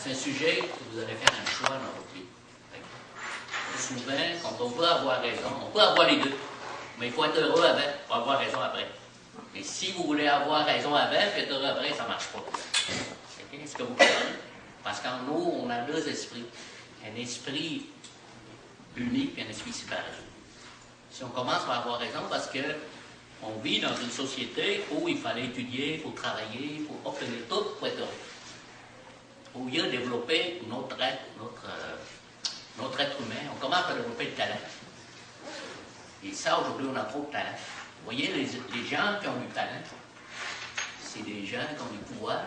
c'est un sujet que vous allez faire un choix dans votre vie. Souvent, quand on peut avoir raison, on peut avoir les deux, mais il faut être heureux avant pour avoir raison après. Et si vous voulez avoir raison avant et être heureux après, ça ne marche pas. Okay? Est-ce que vous comprenez? Parce qu'en nous, on a deux esprits. Un esprit unique et un esprit séparé. Si on commence par avoir raison, parce que on vit dans une société où il fallait étudier, il faut travailler, il faut obtenir tout pour être heureux. Où il y a développé notre être humain, on commence par développer le talent. Et ça, aujourd'hui, on a trop de talent. Vous voyez, les gens qui ont du talent, c'est des gens qui ont du pouvoir,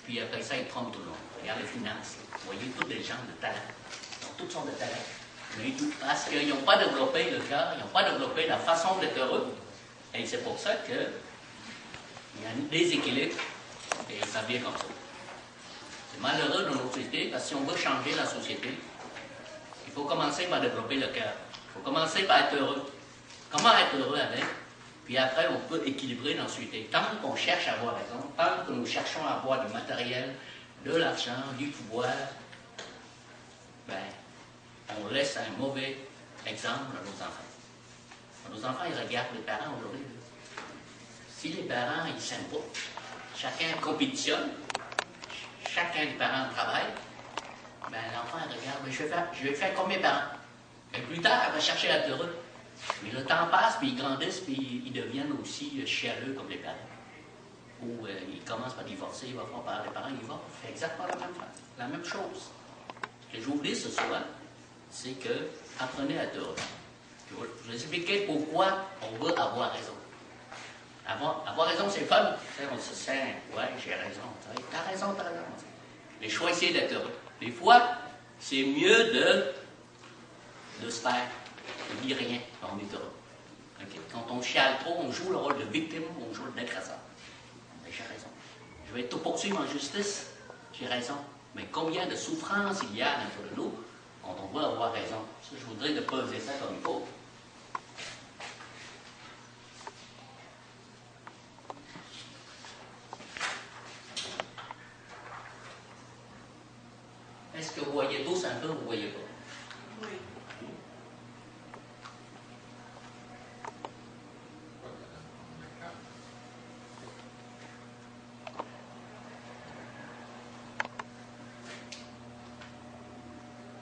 puis après ça, ils trompent tout le monde. Regarde les finances. Vous voyez, tous des gens de talent. Ils ont toutes sortes de talents. Mais parce qu'ils n'ont pas développé le cœur, ils n'ont pas développé la façon d'être heureux. Et c'est pour ça qu'il y a un déséquilibre, et ça vient comme ça. C'est malheureux dans notre société, parce que si on veut changer la société, il faut commencer par développer le cœur. Il faut commencer par être heureux. Comment être heureux avec? Puis après, on peut équilibrer dans la société. Tant qu'on cherche à avoir raison, tant que nous cherchons à avoir du matériel, de l'argent, du pouvoir, ben, on laisse un mauvais exemple à nos enfants. Nos enfants, ils regardent les parents aujourd'hui. Si les parents, ils ne s'aiment pas, chacun compétitionne, chacun des parents travaille, ben, l'enfant regarde, je vais faire comme mes parents. Et plus tard, elle va chercher à être heureux. Mais le temps passe, puis ils grandissent, puis ils deviennent aussi chialeux comme les parents. Ou ils commencent par divorcer, ils vont faire par les parents, ils vont faire exactement la même chose. Ce que je vous dis ce soir, c'est que apprenez à être heureux. Je vais vous expliquer pourquoi on veut avoir raison. Avoir raison, c'est fun. On se sent, ouais, j'ai raison. T'as raison, t'as raison. Mais choisissez d'être heureux. Des fois, c'est mieux de se faire, de dire rien quand on est heureux. Okay? Quand on chiale trop, on joue le rôle de victime, on joue l'agresseur. Mais j'ai raison. Je vais te poursuivre en justice, j'ai raison. Mais combien de souffrances il y a dans de nous quand on veut avoir raison? Ça, je voudrais de poser ça comme il faut. Est-ce que vous voyez tous un peu ou vous ne voyez pas? Oui.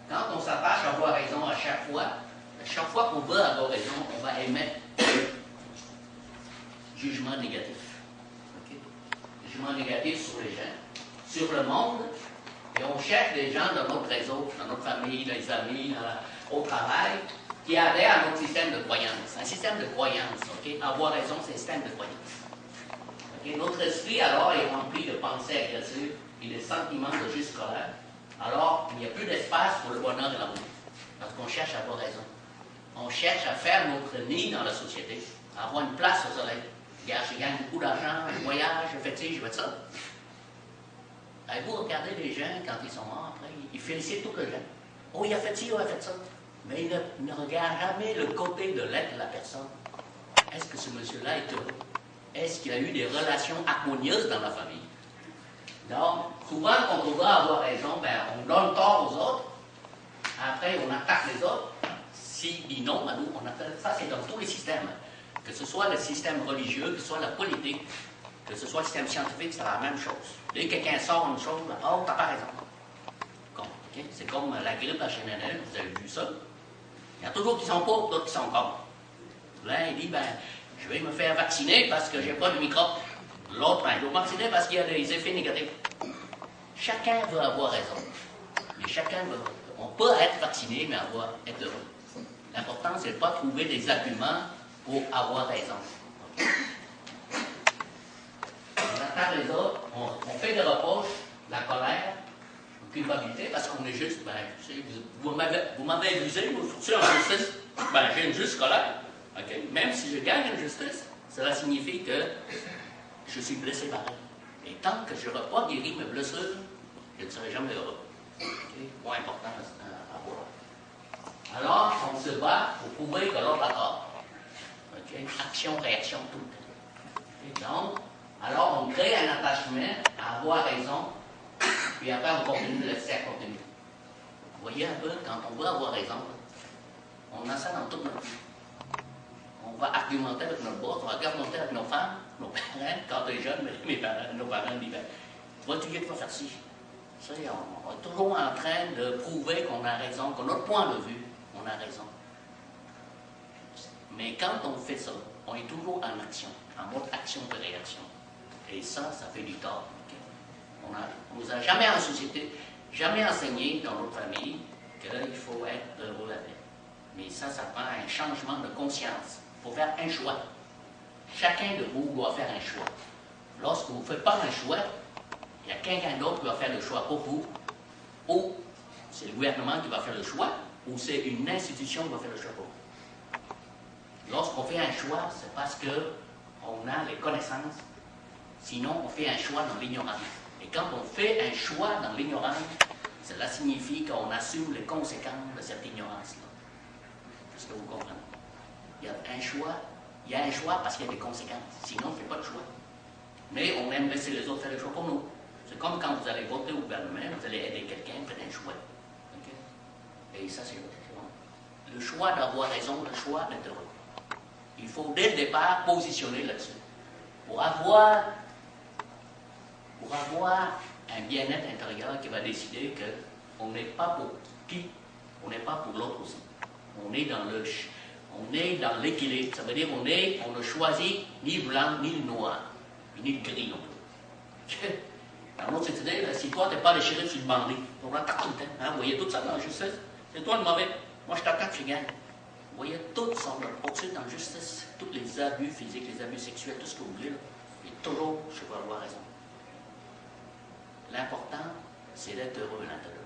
Quand on s'attache à avoir raison à chaque fois qu'on veut avoir raison, on va émettre jugement négatif. Okay? Jugement négatif sur les gens, sur le monde. Et on cherche des gens dans notre réseau, dans notre famille, les amis, au travail, qui adhèrent à notre système de croyance. Un système de croyance, ok? Avoir raison, c'est un système de croyance. Okay? Notre esprit, alors, est rempli de pensées agressives et de sentiments de juste colère. Alors, il n'y a plus d'espace pour le bonheur et l'amour. Parce qu'on cherche à avoir raison. On cherche à faire notre nid dans la société, à avoir une place au soleil. Regarde, je gagne beaucoup d'argent, je voyage, je fais ci, je fais ça. Et vous regardez les gens, quand ils sont morts, après, ils félicitent tous les gens. Oh, il a fait ci, oh, il a fait ça. Mais ils ne regardent jamais le côté de l'être de la personne. Est-ce que ce monsieur-là est heureux? Est-ce qu'il a eu des relations harmonieuses dans la famille? Donc, souvent, quand on veut avoir raison, ben, on donne tort aux autres. Après, on attaque les autres. S'ils disent non, ben, nous, on appelle ça, c'est dans tous les systèmes. Que ce soit le système religieux, que ce soit la politique, que ce soit le système scientifique, c'est la même chose. Dès que quelqu'un sort une chose, ben, oh, t'as pas raison. Okay? C'est comme la grippe H1N1, vous avez vu ça. Il y a toujours qui sont pour, d'autres qui sont contre. L'un, il dit, ben, je vais me faire vacciner parce que j'ai pas de microbe. L'autre, ben, je vais me vacciner parce qu'il y a des effets négatifs. Chacun veut avoir raison. Mais chacun veut. On peut être vacciné, mais être heureux. L'important, c'est de ne pas trouver des arguments pour avoir raison. Okay? On attaque les autres, on fait des reproches, la colère, la culpabilité, parce qu'on est juste, ben, vous m'avez abusé, vous foutez en justice, ben, j'ai une juste colère. Okay? Même si je gagne une justice, cela signifie que je suis blessé par elle. Et tant que je n'aurai pas guéri mes blessures, je ne serai jamais heureux. Okay? Point important à voir. Alors, on se bat pour prouver que l'autre a tort. Okay? Action, réaction, tout le temps. Okay? Donc, alors on crée un attachement à avoir raison Puis après, on continue, le cercle continue. Vous voyez un peu, quand on veut avoir raison, on a ça dans toute notre vie. On va argumenter avec notre boss, on va argumenter avec nos femmes, nos parents, quand on est jeune, mes parents, nos parents disent, tu vas étudier, tu vas faire ci. On est toujours en train de prouver qu'on a raison, qu'on a notre point de vue, on a raison. Mais quand on fait ça, on est toujours en action, en mode action de réaction. Et ça fait du tort. Okay? On ne nous a jamais en société, jamais enseigné dans notre famille qu'il faut être heureux avec. Mais ça prend un changement de conscience. Il faut faire un choix. Chacun de vous doit faire un choix. Lorsque vous ne faites pas un choix, il y a quelqu'un d'autre qui va faire le choix pour vous, ou c'est le gouvernement qui va faire le choix, ou c'est une institution qui va faire le choix pour vous. Lorsqu'on fait un choix, c'est parce qu'on a les connaissances, sinon on fait un choix dans l'ignorance. Et quand on fait un choix dans l'ignorance, cela signifie qu'on assume les conséquences de cette ignorance-là. Est-ce que vous comprenez? Il y a un choix parce qu'il y a des conséquences, sinon on ne fait pas de choix. Mais on aime laisser les autres faire le choix pour nous. C'est comme quand vous allez voter au gouvernement, vous allez aider quelqu'un, faites un choix. Okay? Et ça, c'est le choix d'avoir raison, le choix d'être heureux. Il faut dès le départ positionner là-dessus. Pour avoir un bien-être intérieur qui va décider qu'on n'est pas pour qui, on n'est pas pour l'autre aussi. On est dans l'équilibre. Ça veut dire qu'on ne choisit ni le blanc, ni le noir, ni le gris non plus. Dans notre société, si toi, tu n'es pas le shérif sur le bandit, on l'attaque tout le temps. Hein? Vous voyez tout ça dans la justice. C'est toi le mauvais. Moi, je t'attaque, je gagne. Vous voyez toutes sortes de poursuites dans la justice, tous les abus physiques, les abus sexuels, tout ce que vous voulez. Là. Et toujours, je vais avoir raison. L'important, c'est d'être heureux à l'intérieur.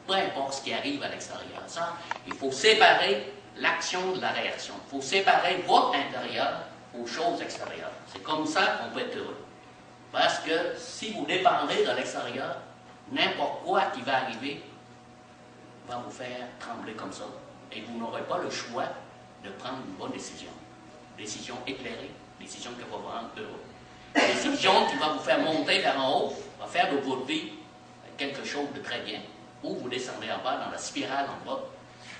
Peu importe ce qui arrive à l'extérieur. Ça, il faut séparer l'action de la réaction. Il faut séparer votre intérieur aux choses extérieures. C'est comme ça qu'on peut être heureux. Parce que si vous dépendez de l'extérieur, n'importe quoi qui va arriver va vous faire trembler comme ça. Et vous n'aurez pas le choix de prendre une bonne décision. Décision éclairée, décision qui va vous rendre heureux. Décision qui va vous faire monter vers en haut, va faire de votre vie quelque chose de très bien. Ou vous descendez en bas dans la spirale en bas,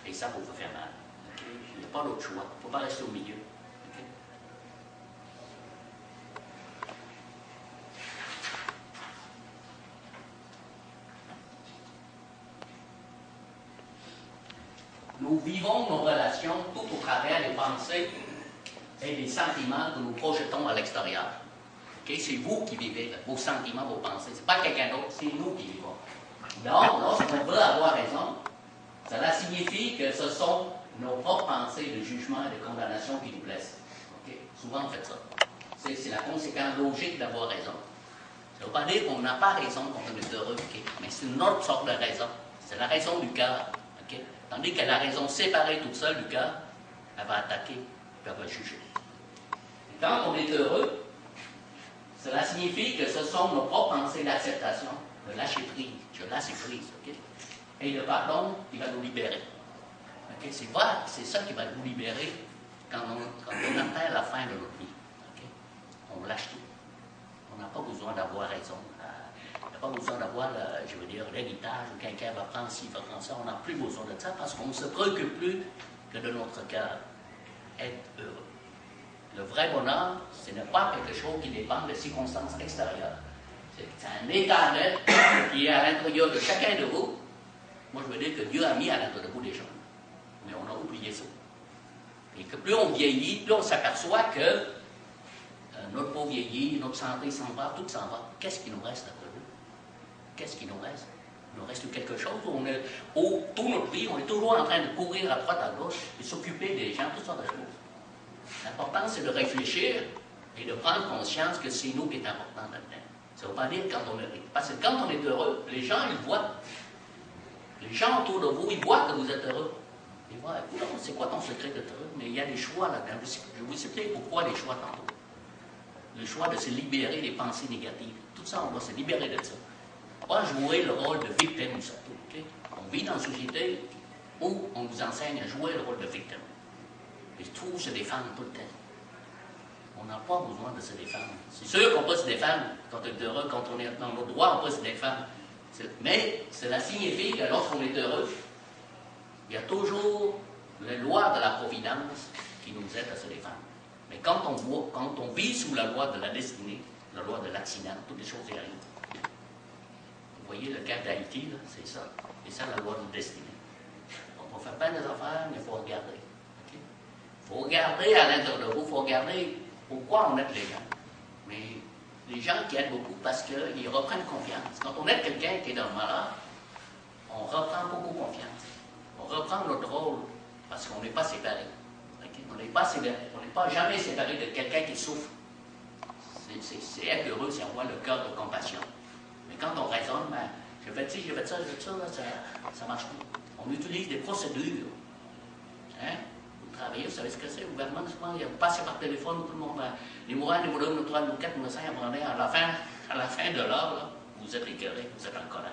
et ça va vous faire mal. Okay? Il n'y a pas d'autre choix. Il ne faut pas rester au milieu. Okay? Nous vivons nos relations tout au travers des pensées et des sentiments que nous projetons à l'extérieur. Okay? C'est vous qui vivez vos sentiments, vos pensées. Ce n'est pas quelqu'un d'autre, c'est nous qui vivons. Donc, lorsqu'on veut avoir raison, cela signifie que ce sont nos propres pensées de jugement et de condamnation qui nous blessent. Okay? Souvent, on fait ça. C'est la conséquence logique d'avoir raison. Ça ne veut pas dire qu'on n'a pas raison quand on est heureux, okay? Mais c'est une autre sorte de raison. C'est la raison du cœur. Okay? Tandis que la raison séparée toute seule du cœur, elle va attaquer, puis elle va juger. Et quand on est heureux, cela signifie que ce sont nos propres pensées d'acceptation, de lâcher prise. Je lâche prise. Okay? Et le pardon, il va nous libérer. Okay? C'est ça qui va nous libérer quand on atteint la fin de notre vie. Okay? On lâche tout. On n'a pas besoin d'avoir raison. On n'a pas besoin d'avoir, l'héritage, ou quelqu'un va prendre ci, va prendre ça. On n'a plus besoin de ça parce qu'on ne se préoccupe plus que de notre cœur. Être heureux. Le vrai bonheur, ce n'est pas quelque chose qui dépend des circonstances extérieures. C'est un état d'être qui est à l'intérieur de chacun de vous. Moi, je veux dire que Dieu a mis à l'intérieur de vous des choses. Mais on a oublié ça. Et que plus on vieillit, plus on s'aperçoit que notre peau vieillit, notre santé s'en va, tout s'en va. Qu'est-ce qui nous reste après nous? Qu'est-ce qui nous reste? Il nous reste quelque chose où toute notre vie, on est toujours en train de courir à droite, à gauche, et s'occuper des gens, toutes sortes de choses. L'important, c'est de réfléchir et de prendre conscience que c'est nous qui est important là-dedans. Ça ne veut pas dire quand on est... Parce que quand on est heureux, les gens, ils voient. Les gens autour de vous, ils voient que vous êtes heureux. Ils voient, c'est quoi ton secret d'être heureux? Mais il y a des choix là-dedans. Je vais vous expliquer pourquoi les choix tantôt. Le choix de se libérer des pensées négatives. Tout ça, on va se libérer de ça. Pas jouer le rôle de victime, surtout. Okay? On vit dans une société où on nous enseigne à jouer le rôle de victime. Et tout se défendre tout le temps. On n'a pas besoin de se défendre. C'est sûr qu'on peut se défendre quand on est heureux, quand on est dans nos droits, on peut se défendre. Mais cela signifie que lorsqu'on est heureux, il y a toujours la loi de la providence qui nous aide à se défendre. Mais quand on vit sous la loi de la destinée, la loi de l'accident, toutes les choses y arrivent. Vous voyez le cas d'Haïti, c'est ça. C'est ça la loi de destinée. On ne fait pas des affaires, mais il faut regarder. Il faut regarder à l'intérieur de vous, il faut regarder pourquoi on aide les gens. Mais les gens qui aident beaucoup parce qu'ils reprennent confiance. Quand on aide quelqu'un qui est dans le malheur, on reprend beaucoup confiance. On reprend notre rôle parce qu'on n'est pas séparés. Okay? On n'est pas jamais séparé de quelqu'un qui souffre. C'est être heureux si on voit le cœur de compassion. Mais quand on raisonne, ben, j'ai fait ci, j'ai fait ça, ça marche pas. On utilise des procédures. Hein? Vous travaillez, vous savez ce que c'est, le gouvernement, souvent, il passe par téléphone, tout le monde, numéro 1, numéro 2, numéro 3, numéro 4, numéro 5, à la fin de l'heure, vous êtes écœuré, vous êtes en colère.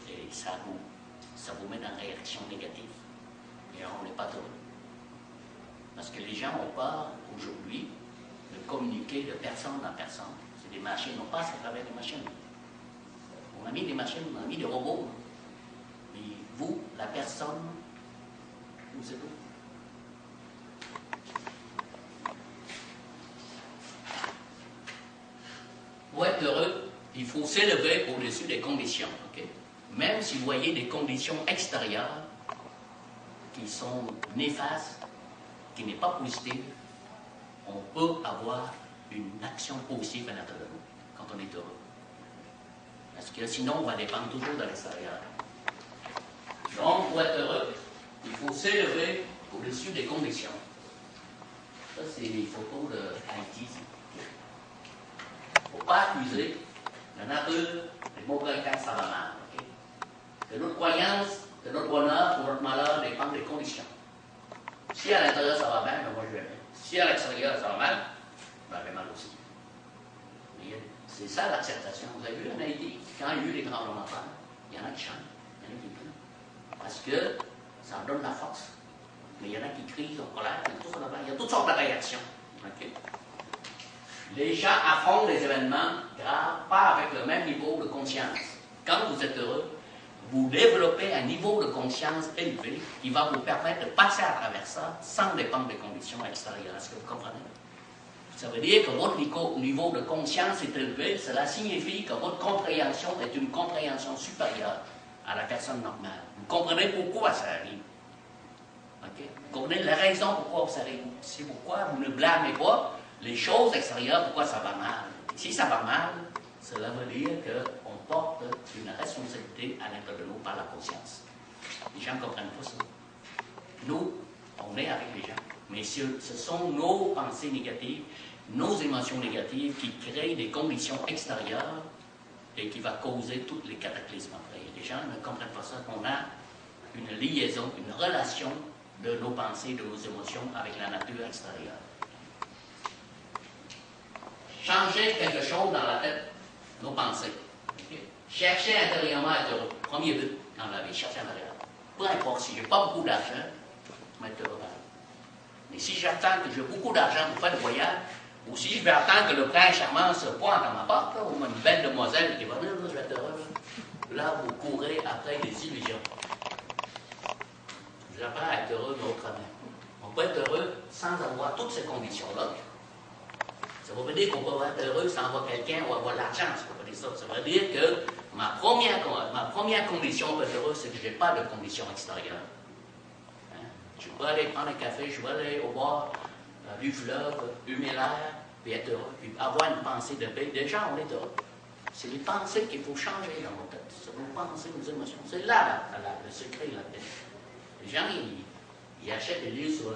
Et ça vous met dans une réaction négative. Et on n'est pas heureux. Parce que les gens ont peur, aujourd'hui, de communiquer de personne en personne. C'est des machines, on passe à travers des machines. On a mis des machines, on a mis des robots. Mais vous, la personne, vous êtes où? Pour être heureux, il faut s'élever au-dessus des conditions. Okay? Même si vous voyez des conditions extérieures qui sont néfastes, qui n'est pas positive, on peut avoir une action positive à l'intérieur de nous quand on est heureux. Parce que sinon, on va dépendre toujours de l'extérieur. Donc, pour être heureux, il faut s'élever au-dessus des conditions. Ça, c'est les photos d'Haïti. Il ne faut pas accuser la nature des mauvais quand ça va mal. Okay? Que notre croyance, que notre bonheur ou notre malheur dépendent des conditions. Si à l'intérieur ça va bien, ben moi je vais bien. Si à l'extérieur ça va mal, ben j'ai mal aussi. C'est ça l'acceptation. Vous avez vu en Haïti, quand il y a eu les tremblements de terre, il y en a qui chantent, il y en a qui crient. Parce que ça en donne la force. Mais il y en a qui crient, en colère, il y a toutes sortes de réactions. Okay? Les gens affrontent les événements graves, pas avec le même niveau de conscience. Quand vous êtes heureux, vous développez un niveau de conscience élevé qui va vous permettre de passer à travers ça sans dépendre des conditions extérieures. Est-ce que vous comprenez? Ça veut dire que votre niveau de conscience est élevé. Cela signifie que votre compréhension est une compréhension supérieure à la personne normale. Vous comprenez pourquoi ça arrive. Okay? Vous comprenez la raison pourquoi ça arrive. C'est pourquoi vous ne blâmez pas les choses extérieures, pourquoi ça va mal. Si ça va mal, cela veut dire qu'on porte une responsabilité à l'intérieur de nous par la conscience. Les gens ne comprennent pas ça. Nous, on est avec les gens. Mais ce sont nos pensées négatives, nos émotions négatives qui créent des conditions extérieures et qui vont causer tous les cataclysmes après. Les gens ne comprennent pas ça, qu'on a une liaison, une relation de nos pensées, de nos émotions avec la nature extérieure. Changer quelque chose dans la tête, nos pensées. Okay? Chercher intérieurement à être heureux. Premier but dans la vie, chercher intérieurement. Peu importe si je n'ai pas beaucoup d'argent, je vais être heureux. Mais si j'attends que j'ai beaucoup d'argent pour faire le voyage, ou si je vais attendre que le prince charmant se pointe à ma porte, là, ou une belle demoiselle qui va venir, là, je vais être heureux. Là, vous courez après des illusions. J'apprends à être heureux autrement. On peut être heureux sans avoir toutes ces conditions-là. Ça ne veut pas dire qu'on peut être heureux sans avoir quelqu'un ou avoir l'argent. Ça ne veut pas dire ça. Ça veut dire que ma première condition pour être heureux, c'est que je n'ai pas de conditions extérieures. Hein? Je peux aller prendre un café, je peux aller au bord du fleuve, humer l'air, puis être heureux, puis avoir une pensée de paix. Déjà, on est heureux. C'est les pensées qu'il faut changer dans nos têtes. C'est nos pensées, nos émotions. C'est là, le secret là-dedans. Les gens, ils achètent des livres sur